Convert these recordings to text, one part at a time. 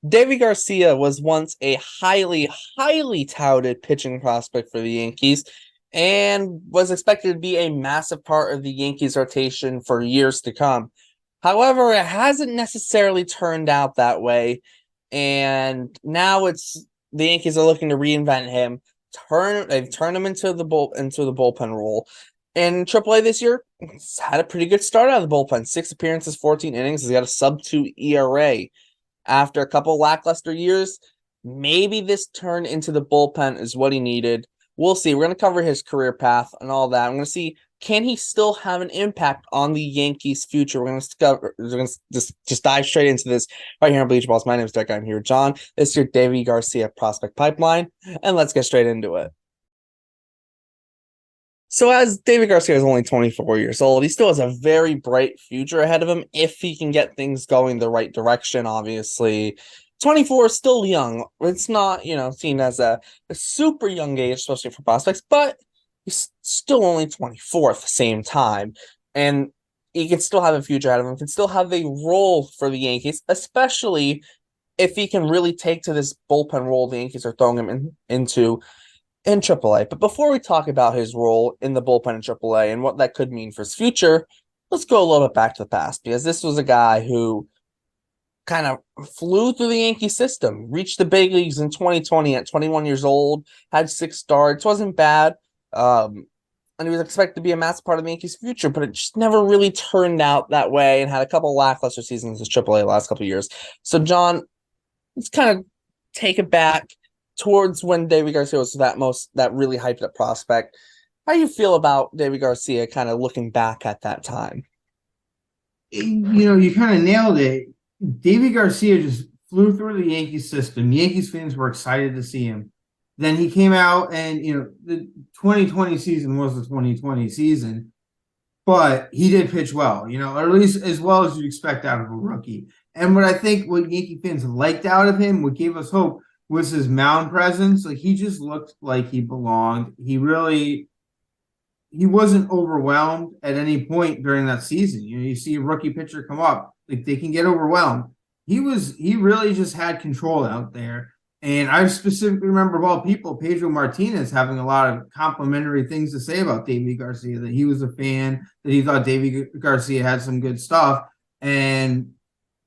Deivi Garcia was once a highly, highly touted pitching prospect for the Yankees and was expected to be a massive part of the Yankees rotation for years to come. However, it hasn't necessarily turned out that way, and now it's the Yankees are looking to reinvent him. They've turned him into the bullpen role. In AAA this year, he's had a pretty good start out of the bullpen. 6 appearances, 14 innings. He's got a sub-2 ERA. After a couple lackluster years, maybe this turn into the bullpen is what he needed. We'll see. We're going to cover his career path and all that. I'm going to see, can he still have an impact on the Yankees' future? We're going to just dive straight into this right here on Bleacher Brawls. My name is Derek. I'm here with John. This is your Deivi Garcia prospect pipeline, and let's get straight into it. So as Deivi Garcia is only 24 years old, he still has a very bright future ahead of him if he can get things going the right direction, obviously. 24 is still young. It's not, seen as a super young age, especially for prospects, but he's still only 24 at the same time. And he can still have a future ahead of him, can still have a role for the Yankees, especially if he can really take to this bullpen role the Yankees are throwing him into in AAA. But before we talk about his role in the bullpen in AAA and what that could mean for his future, let's go a little bit back to the past, because this was a guy who kind of flew through the Yankee system, reached the big leagues in 2020 at 21 years old, had 6 starts, wasn't bad, and he was expected to be a massive part of the Yankees' future, but it just never really turned out that way and had a couple lackluster seasons in AAA the last couple of years. So, John, let's kind of take it back towards when Deivi Garcia was that really hyped up prospect. How do you feel about Deivi Garcia kind of looking back at that time? You kind of nailed it. Deivi Garcia just flew through the Yankees system. Yankees fans were excited to see him. Then he came out and, the 2020 season was the 2020 season, but he did pitch well, or at least as well as you'd expect out of a rookie. And what Yankee fans liked out of him, what gave us hope, was his mound presence. Like, he just looked like he belonged. He wasn't overwhelmed at any point during that season. You see a rookie pitcher come up, like, they can get overwhelmed. He really just had control out there. And I specifically remember, of all people, Pedro Martinez having a lot of complimentary things to say about Deivi Garcia, that he was a fan, that he thought Deivi Garcia had some good stuff. And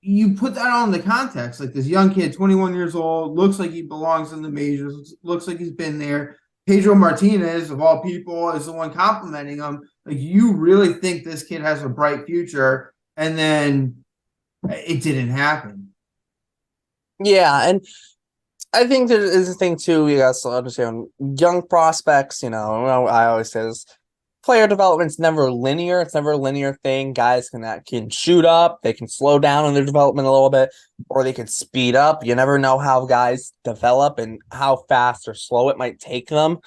you put that all in the context, like, this young kid, 21 years old, looks like he belongs in the majors, looks like he's been there. Pedro Martinez, of all people, is the one complimenting him. Like, you really think this kid has a bright future, and then it didn't happen. Yeah, and I think there is a thing too. You guys understand young prospects. I always say this: player development's never linear. It's never a linear thing. Guys can shoot up, they can slow down in their development a little bit, or they can speed up. You never know how guys develop and how fast or slow it might take them.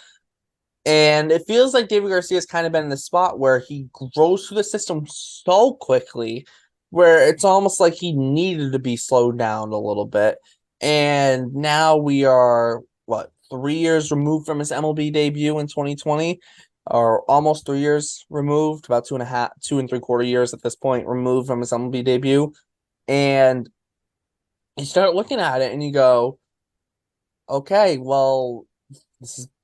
And it feels like Deivi Garcia's kind of been in the spot where he grows through the system so quickly, where it's almost like he needed to be slowed down a little bit. And now we are, 3 years removed from his MLB debut in 2020, or almost 3 years removed, about 2.5, 2 3/4 years at this point removed from his MLB debut. And you start looking at it and you go, okay, well,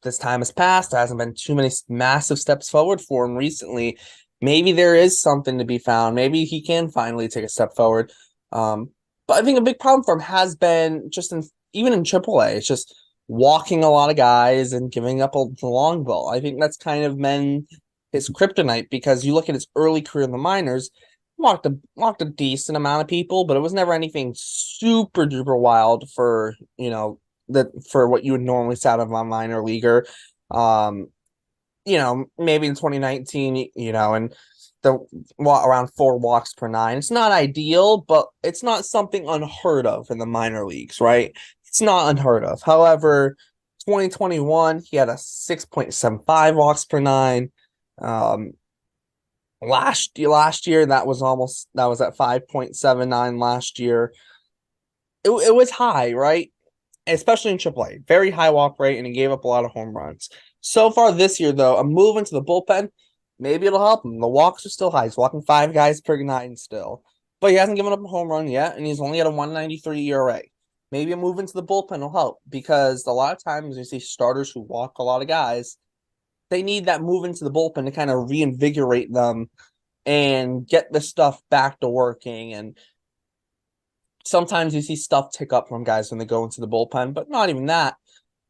this time has passed. There hasn't been too many massive steps forward for him recently. Maybe there is something to be found. Maybe he can finally take a step forward. But I think a big problem for him has been even in AAA. It's just walking a lot of guys and giving up the long ball. I think that's kind of been his kryptonite, because you look at his early career in the minors, walked a decent amount of people, but it was never anything super duper wild for for what you would normally see out of a minor leaguer. Maybe in 2019, and around 4 walks per nine. It's not ideal, but it's not something unheard of in the minor leagues, right? It's not unheard of. However, 2021, he had a 6.75 walks per nine. Last year, that was at 5.79 last year. It was high, right? Especially in AAA. Very high walk rate, and he gave up a lot of home runs. So far this year, though, a move into the bullpen, maybe it'll help him. The walks are still high. He's walking 5 guys per nine still. But he hasn't given up a home run yet, and he's only at a 1.93 ERA. maybe a move into the bullpen will help, because a lot of times you see starters who walk a lot of guys, they need that move into the bullpen to kind of reinvigorate them and get the stuff back to working. And sometimes you see stuff tick up from guys when they go into the bullpen, but not even that.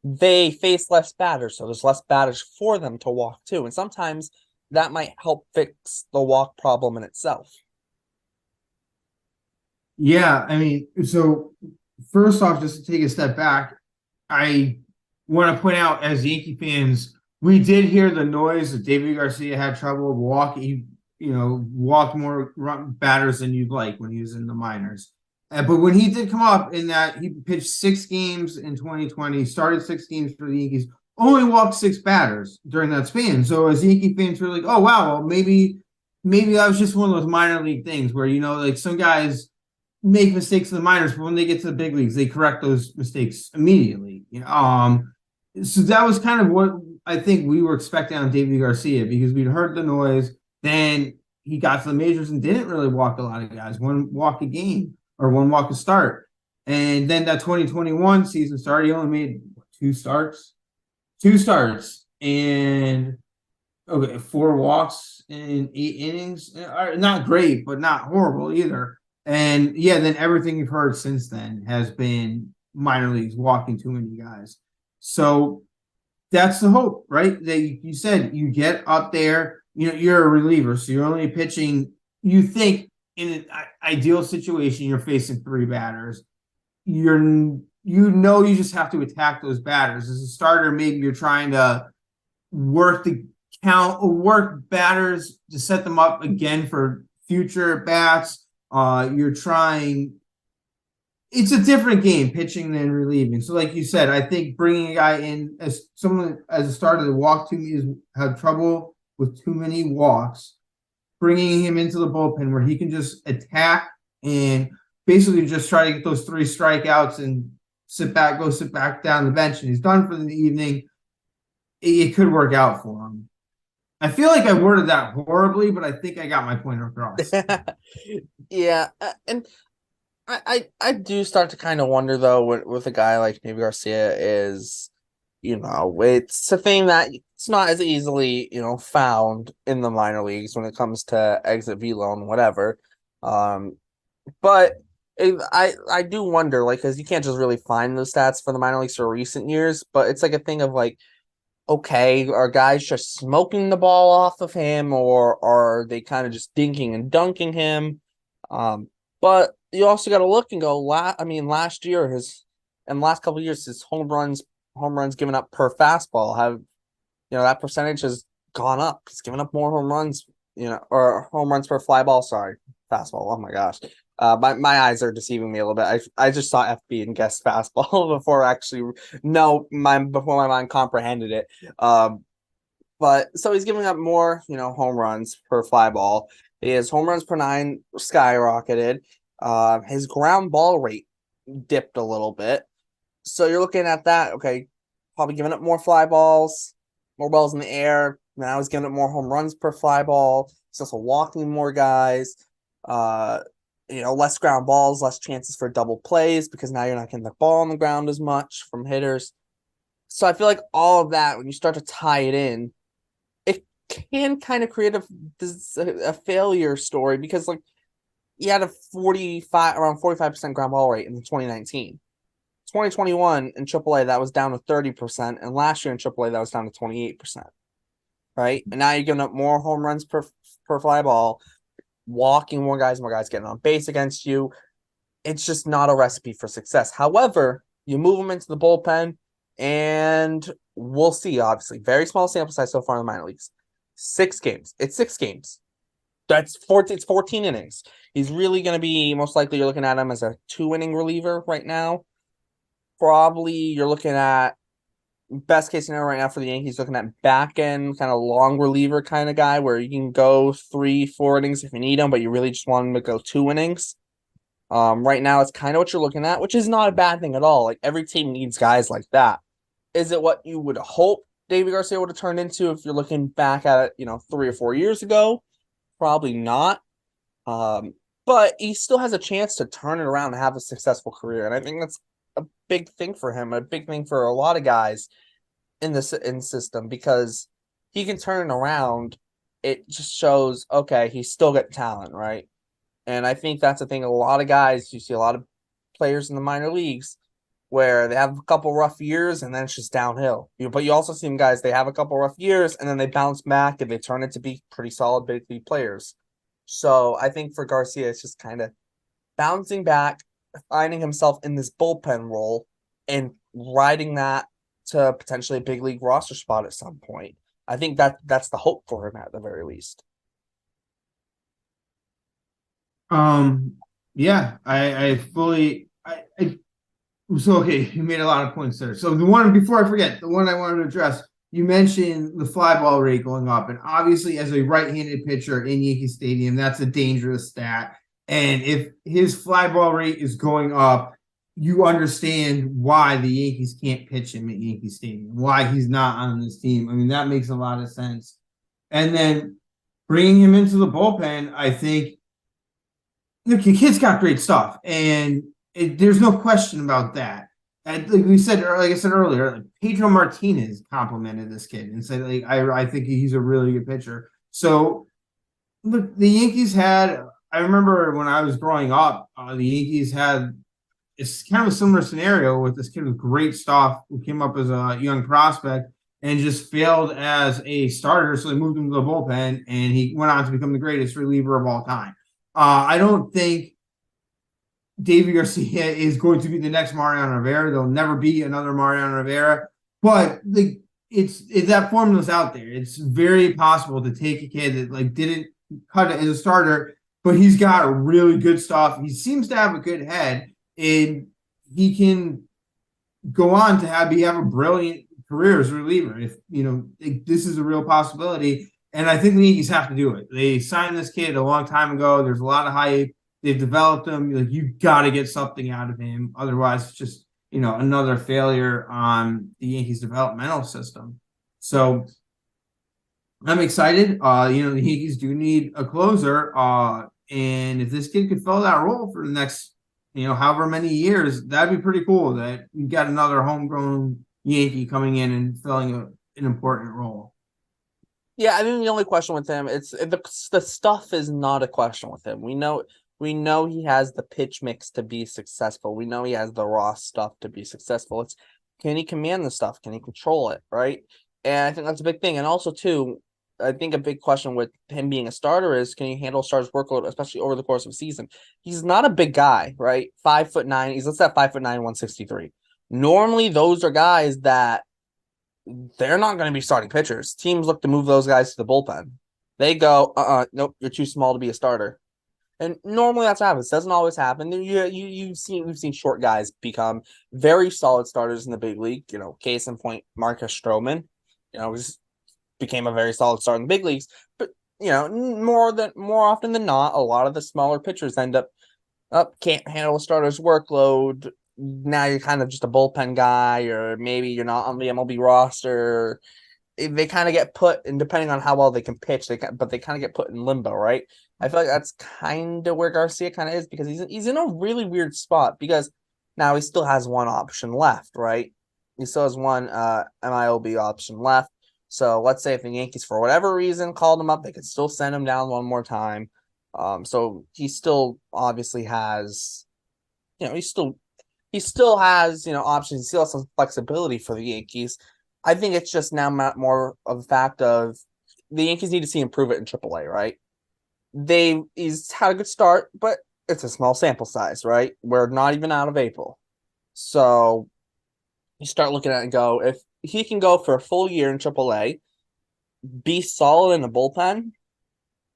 They face less batters, so there's less batters for them to walk to. And sometimes that might help fix the walk problem in itself. Yeah, I mean, so first off, just to take a step back, I want to point out as Yankee fans, we did hear the noise that Deivi Garcia had trouble walking, walked more batters than you'd like when he was in the minors. But when he did come up in that, he pitched 6 games in 2020, started 6 games for the Yankees, only walked 6 batters during that span. So as Yankee fans were like, oh, wow, well, maybe that was just one of those minor league things where, like some guys make mistakes in the minors, but when they get to the big leagues, they correct those mistakes immediately. So that was kind of what I think we were expecting on Deivi Garcia, because we'd heard the noise. Then he got to the majors and didn't really walk a lot of guys, 1 walk a game or 1 walk a start. And then that 2021 season started. He only made 2 starts, and 4 walks in 8 innings. Not great, but not horrible either. And yeah, then everything you've heard since then has been minor leagues walking too many guys. So that's the hope, right? That you said you get up there, you're a reliever, so you're only pitching. You think in an ideal situation, you're facing 3 batters. You just have to attack those batters. As a starter, maybe you're trying to work the count or work batters to set them up again for future bats. You're trying. It's a different game, pitching than relieving. So, like you said, I think bringing a guy in as someone as a starter to walk too is have trouble with too many walks. Bringing him into the bullpen where he can just attack and basically just try to get those 3 strikeouts and sit back down the bench, and he's done for the evening. It could work out for him. I feel like I worded that horribly, but I think I got my point across. Yeah, and I do start to kind of wonder though with a guy like Deivi Garcia is, it's a thing that it's not as easily found in the minor leagues when it comes to exit velo and whatever. But I do wonder, like, because you can't just really find those stats for the minor leagues for recent years, but it's like a thing of like, okay, are guys just smoking the ball off of him, or are they kind of just dinking and dunking him? But you also got to look and go. Last year and the last couple of years, his home runs given up per fastball have, that percentage has gone up. He's given up more home runs, or home runs per fly ball. Sorry, fastball. Oh my gosh. My eyes are deceiving me a little bit. I just saw FB and guessed fastball before before my mind comprehended it. But so he's giving up more, home runs per fly ball. His home runs per 9 skyrocketed. His ground ball rate dipped a little bit. So you're looking at that. Okay, probably giving up more fly balls, more balls in the air. Now he's giving up more home runs per fly ball. He's also walking more guys. Less ground balls, less chances for double plays, because now you're not getting the ball on the ground as much from hitters. So I feel like all of that, when you start to tie it in, it can kind of create a failure story, because like he had around 45% ground ball rate in 2019. 2021 in AAA, that was down to 30%, and last year in AAA, that was down to 28%. Right? And now you're giving up more home runs per fly ball, walking more guys getting on base against you. It's just not a recipe for success. However, you move them into the bullpen, and we'll see. Obviously, very small sample size so far in the minor leagues. 6 games. It's 6 games. That's 14. It's 14 innings. He's really going to be, most likely, you're looking at him as a 2-inning reliever right now. Probably you're looking at best case scenario right now for the Yankees, looking at back end kind of long reliever kind of guy where you can go 3-4 innings if you need him, but you really just want him to go 2 innings. Right now it's kind of what you're looking at, which is not a bad thing at all. Like, every team needs guys like that. Is it what you would hope Deivi Garcia would have turned into if you're looking back at it, 3 or 4 years ago? Probably not. But he still has a chance to turn it around and have a successful career. And I think that's a big thing for him, a big thing for a lot of guys in the system, because he can turn it around. It just shows, okay, he's still got talent, right? And I think that's the thing. A lot of guys, you see a lot of players in the minor leagues where they have a couple rough years and then it's just downhill. But you also see them guys, they have a couple rough years and then they bounce back and they turn it to be pretty solid big league players. So I think for Garcia, it's just kind of bouncing back, finding himself in this bullpen role and riding that to potentially a big league roster spot at some point. I think that's the hope for him at the very least. Yeah, I fully I so okay, you made a lot of points there. So the one before I forget, the one I wanted to address, you mentioned the fly ball rate going up, and obviously as a right-handed pitcher in Yankee Stadium, that's a dangerous stat. And if his fly ball rate is going up, you understand why the Yankees can't pitch him at Yankee Stadium, why he's not on this team. I mean, that makes a lot of sense. And then bringing him into the bullpen, I think the kid's got great stuff, and there's no question about that. And like we said, like I said earlier, like Pedro Martinez complimented this kid and said, like, I think he's a really good pitcher. So look, the Yankees had. I remember when I was growing up, the Yankees had. It's kind of a similar scenario with this kid with great stuff who came up as a young prospect and just failed as a starter. So they moved him to the bullpen, and he went on to become the greatest reliever of all time. I don't think Deivi Garcia is going to be the next Mariano Rivera. There'll never be another Mariano Rivera, but it's that formula's out there. It's very possible to take a kid that like didn't cut it as a starter, but he's got really good stuff. He seems to have a good head, and he can go on to have a brilliant career as a reliever. If this is a real possibility. And I think the Yankees have to do it. They signed this kid a long time ago. There's a lot of hype. They've developed him. Like, you got to get something out of him. Otherwise, it's just, another failure on the Yankees developmental system. So I'm excited. The Yankees do need a closer. And if this kid could fill that role for the next, however many years, that'd be pretty cool that you got another homegrown Yankee coming in and filling an important role. Yeah, I think the only question with him, it's the stuff is not a question with him. We know he has the pitch mix to be successful. We know he has the raw stuff to be successful. It's, can he command the stuff? Can he control it? Right. And I think that's a big thing. And also too, I think a big question with him being a starter is, can he handle starter's workload, especially over the course of a season? He's not a big guy, right? 5'9". He's, let's say 5'9", 163. Normally those are guys that they're not going to be starting pitchers. Teams look to move those guys to the bullpen. They go, nope, you're too small to be a starter. And normally that's what happens. Doesn't always happen. We've seen short guys become very solid starters in the big league. Case in point, Marcus Stroman, just became a very solid starter in the big leagues. But more often than not, a lot of the smaller pitchers end up can't handle a starter's workload. Now you're kind of just a bullpen guy, or maybe you're not on the MLB roster. They kind of get put, and depending on how well they can pitch, they kind of get put in limbo, right? I feel like that's kind of where Garcia kind of is, because he's in a really weird spot, because now he still has one option left, right? He still has one MILB option left. So let's say if the Yankees, for whatever reason, called him up, they could still send him down one more time. So he still obviously has, he still has, options. He still has some flexibility for the Yankees. I think it's just now more of a fact of the Yankees need to see him prove it in AAA, right? He's had a good start, but it's a small sample size, right? We're not even out of April. So you start looking at it and go, if he can go for a full year in AAA, be solid in the bullpen,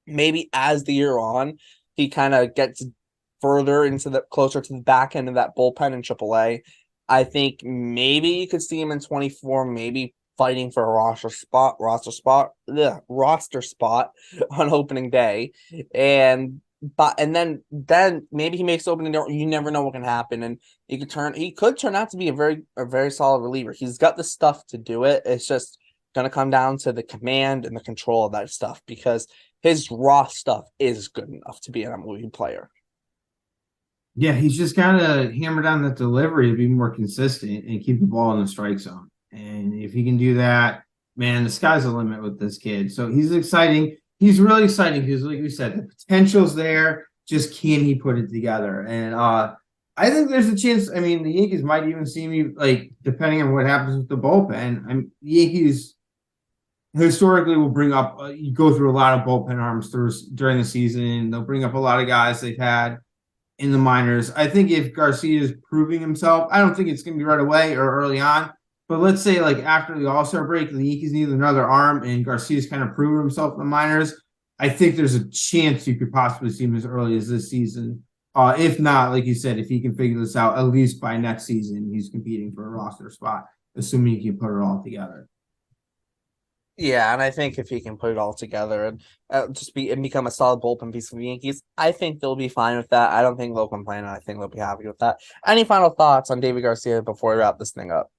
maybe as the year on, he kind of gets further into the closer to the back end of that bullpen in AAA. I think maybe you could see him in 24, maybe fighting for a roster spot on opening day. And then maybe he makes opening day. You never know what can happen. And he could turn out to be a very solid reliever. He's got the stuff to do it. It's just gonna come down to the command and the control of that stuff, because his raw stuff is good enough to be an MLB player. Yeah, he's just got to hammer down that delivery to be more consistent and keep the ball in the strike zone. And if he can do that, man, the sky's the limit with this kid. So he's exciting. He's really exciting because, like we said, the potential's there. Just can he put it together? And I think there's a chance. I mean, the Yankees might even see me, like, depending on what happens with the bullpen. The Yankees historically will bring up, you go through a lot of bullpen arms during the season. They'll bring up a lot of guys they've had in the minors. I think if Garcia is proving himself, I don't think it's going to be right away or early on. But let's say like after the All-Star break, the Yankees need another arm, and Garcia's kind of proven himself in the minors. I think there's a chance you could possibly see him as early as this season. If not, like you said, if he can figure this out, at least by next season, he's competing for a roster spot, assuming he can put it all together. Yeah, and I think if he can put it all together and become a solid bullpen piece for the Yankees, I think they'll be fine with that. I don't think they'll complain, and I think they'll be happy with that. Any final thoughts on Deivi Garcia before we wrap this thing up?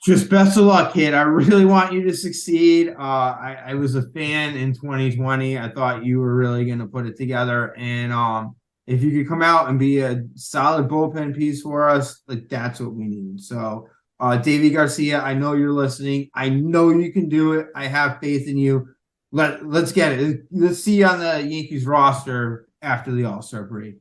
Just best of luck, kid. I really want you to succeed. I was a fan in 2020. I thought you were really going to put it together. And if you could come out and be a solid bullpen piece for us, like that's what we need. So, Deivi Garcia, I know you're listening. I know you can do it. I have faith in you. Let's get it. Let's see you on the Yankees roster after the All-Star break.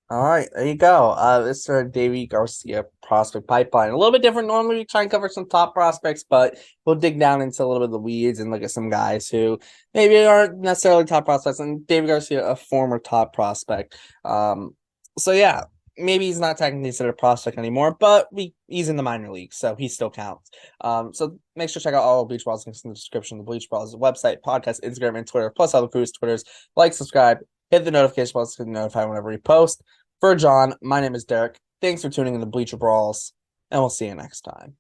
All right, there you go. This is our Deivi Garcia prospect pipeline. A little bit different. Normally, we try and cover some top prospects, but we'll dig down into a little bit of the weeds and look at some guys who maybe aren't necessarily top prospects. And Deivi Garcia, a former top prospect. So yeah, maybe he's not technically considered a prospect anymore, but he's in the minor leagues, so he still counts. So make sure to check out all of Bleach Brawls links in the description. The Bleach Brawls website, podcast, Instagram, and Twitter, plus other crews' Twitters. Like, subscribe, hit the notification bell to get notified whenever we post. For John, my name is Derek. Thanks for tuning in to Bleacher Brawls, and we'll see you next time.